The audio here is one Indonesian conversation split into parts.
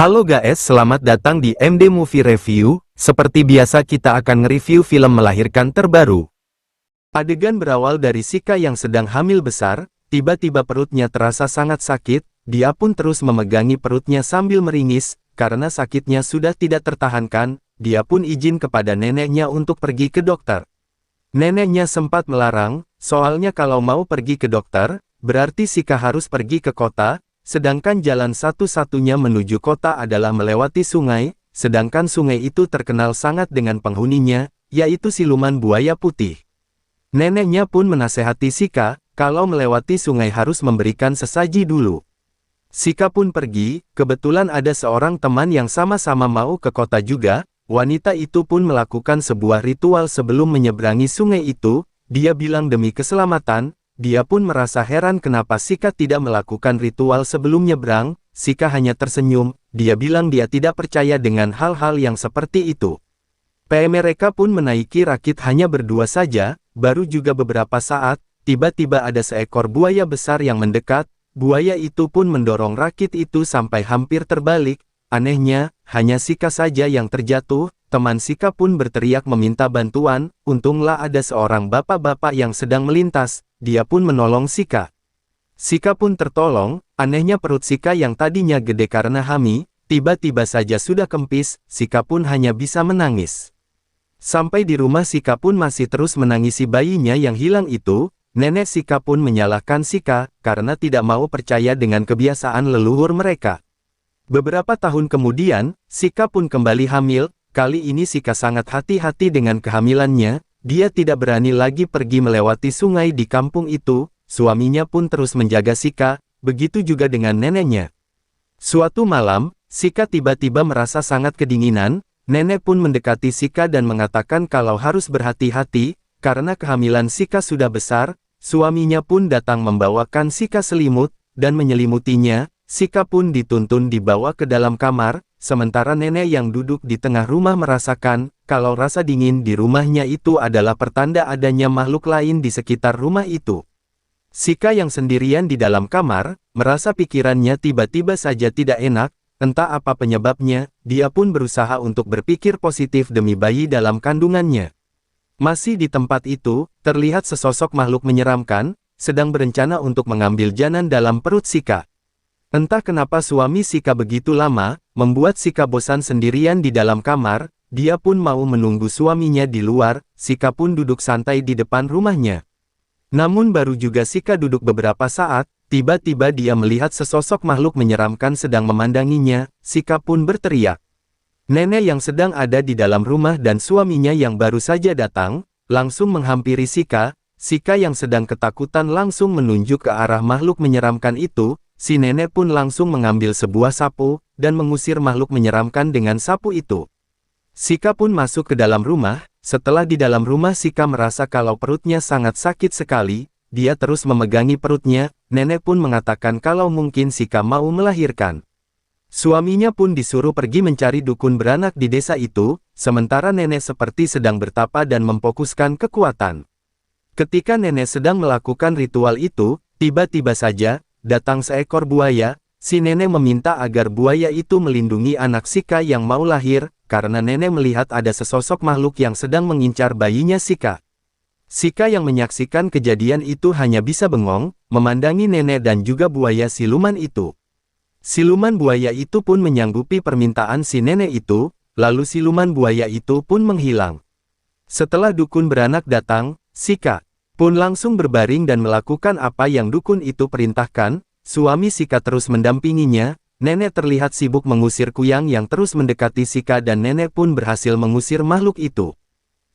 Halo guys, selamat datang di MD Movie Review. Seperti biasa kita akan nge-review film melahirkan terbaru. Adegan berawal dari Shika yang sedang hamil besar, tiba-tiba perutnya terasa sangat sakit, dia pun terus memegangi perutnya sambil meringis, karena sakitnya sudah tidak tertahankan, dia pun izin kepada neneknya untuk pergi ke dokter. Neneknya sempat melarang, soalnya kalau mau pergi ke dokter, berarti Shika harus pergi ke kota. Sedangkan jalan satu-satunya menuju kota adalah melewati sungai, sedangkan sungai itu terkenal sangat dengan penghuninya, yaitu siluman buaya putih. Neneknya pun menasehati Shika, kalau melewati sungai harus memberikan sesaji dulu. Shika pun pergi, kebetulan ada seorang teman yang sama-sama mau ke kota juga, wanita itu pun melakukan sebuah ritual sebelum menyeberangi sungai itu, dia bilang demi keselamatan. Dia pun merasa heran kenapa Shika tidak melakukan ritual sebelum nyebrang. Shika hanya tersenyum, dia bilang dia tidak percaya dengan hal-hal yang seperti itu. Mereka pun menaiki rakit hanya berdua saja, baru juga beberapa saat, tiba-tiba ada seekor buaya besar yang mendekat, buaya itu pun mendorong rakit itu sampai hampir terbalik. Anehnya, hanya Shika saja yang terjatuh. Teman Shika pun berteriak meminta bantuan, untunglah ada seorang bapak-bapak yang sedang melintas, dia pun menolong Shika. Shika pun tertolong, anehnya perut Shika yang tadinya gede karena hamil, tiba-tiba saja sudah kempis, Shika pun hanya bisa menangis. Sampai di rumah Shika pun masih terus menangisi bayinya yang hilang itu, nenek Shika pun menyalahkan Shika, karena tidak mau percaya dengan kebiasaan leluhur mereka. Beberapa tahun kemudian, Shika pun kembali hamil. Kali ini Shika sangat hati-hati dengan kehamilannya, dia tidak berani lagi pergi melewati sungai di kampung itu, suaminya pun terus menjaga Shika, begitu juga dengan neneknya. Suatu malam, Shika tiba-tiba merasa sangat kedinginan, nenek pun mendekati Shika dan mengatakan kalau harus berhati-hati, karena kehamilan Shika sudah besar, suaminya pun datang membawakan Shika selimut, dan menyelimutinya. Shika pun dituntun dibawa ke dalam kamar, sementara nenek yang duduk di tengah rumah merasakan, kalau rasa dingin di rumahnya itu adalah pertanda adanya makhluk lain di sekitar rumah itu. Shika yang sendirian di dalam kamar, merasa pikirannya tiba-tiba saja tidak enak, entah apa penyebabnya, dia pun berusaha untuk berpikir positif demi bayi dalam kandungannya. Masih di tempat itu, terlihat sesosok makhluk menyeramkan, sedang berencana untuk mengambil janan dalam perut Shika. Entah kenapa suami Shika begitu lama, membuat Shika bosan sendirian di dalam kamar, dia pun mau menunggu suaminya di luar. Shika pun duduk santai di depan rumahnya. Namun baru juga Shika duduk beberapa saat, tiba-tiba dia melihat sesosok makhluk menyeramkan sedang memandanginya. Shika pun berteriak. Nenek yang sedang ada di dalam rumah dan suaminya yang baru saja datang, langsung menghampiri Shika. Shika yang sedang ketakutan langsung menunjuk ke arah makhluk menyeramkan itu. Si nenek pun langsung mengambil sebuah sapu, dan mengusir makhluk menyeramkan dengan sapu itu. Shika pun masuk ke dalam rumah. Setelah di dalam rumah Shika merasa kalau perutnya sangat sakit sekali, dia terus memegangi perutnya, nenek pun mengatakan kalau mungkin Shika mau melahirkan. Suaminya pun disuruh pergi mencari dukun beranak di desa itu, sementara nenek seperti sedang bertapa dan memfokuskan kekuatan. Ketika nenek sedang melakukan ritual itu, tiba-tiba saja, datang seekor buaya. Si nenek meminta agar buaya itu melindungi anak Shika yang mau lahir, karena nenek melihat ada sesosok makhluk yang sedang mengincar bayinya Shika. Shika yang menyaksikan kejadian itu hanya bisa bengong, memandangi nenek dan juga buaya siluman itu. Siluman buaya itu pun menyanggupi permintaan si nenek itu, lalu siluman buaya itu pun menghilang. Setelah dukun beranak datang, Shika pun langsung berbaring dan melakukan apa yang dukun itu perintahkan. Suami Shika terus mendampinginya. Nenek terlihat sibuk mengusir kuyang yang terus mendekati Shika dan nenek pun berhasil mengusir makhluk itu.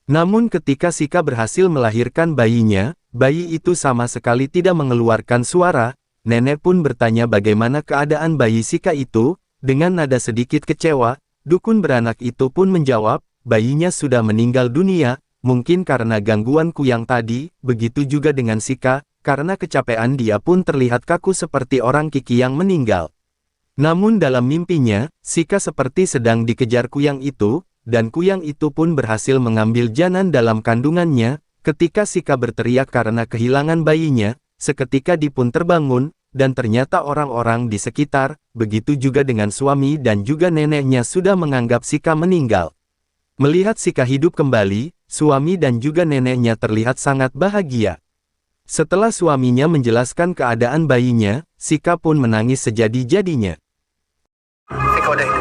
Namun ketika Shika berhasil melahirkan bayinya, bayi itu sama sekali tidak mengeluarkan suara. Nenek pun bertanya bagaimana keadaan bayi Shika itu. Dengan nada sedikit kecewa, dukun beranak itu pun menjawab, bayinya sudah meninggal dunia. Mungkin karena gangguan kuyang tadi. Begitu juga dengan Shika, karena kecapean dia pun terlihat kaku seperti orang kiki yang meninggal. Namun dalam mimpinya, Shika seperti sedang dikejar kuyang itu, dan kuyang itu pun berhasil mengambil janan dalam kandungannya. Ketika Shika berteriak karena kehilangan bayinya, seketika dia pun terbangun, dan ternyata orang-orang di sekitar, begitu juga dengan suami dan juga neneknya sudah menganggap Sika meninggal. Melihat Sika hidup kembali, suami dan juga neneknya terlihat sangat bahagia. Setelah suaminya menjelaskan keadaan bayinya, Sika pun menangis sejadi-jadinya. Sika udah